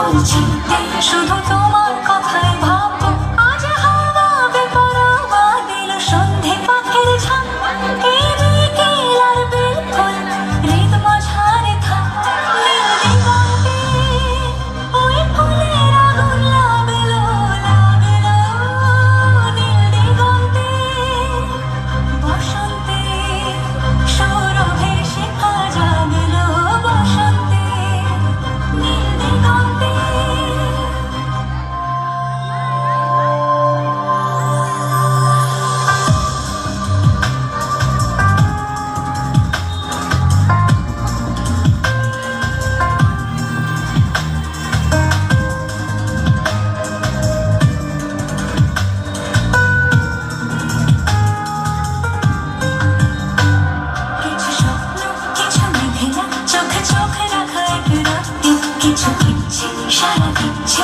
বলছিতে শুধু তোমার কথাই ভাববো। আজ হাওয়া বেপরোয়া দিল সন্ধে পাখির ঝাঁক, এই বিকেল আর বিলফুল হৃদ মাঝারে থাক। নীল দিগন্তে ওই ফুলের আগুন লাগলো লাগলো, নীল দিগন্তে বসন্তে সৌরভের শিখা জাগলো, বসন্তে নীল দিগন্তে। কিছু স্বপ্ন কিছু মেঘেলা চোখে চোখে রাখা এক রাতে, কিছু ইচ্ছে সারা দিচ্ছে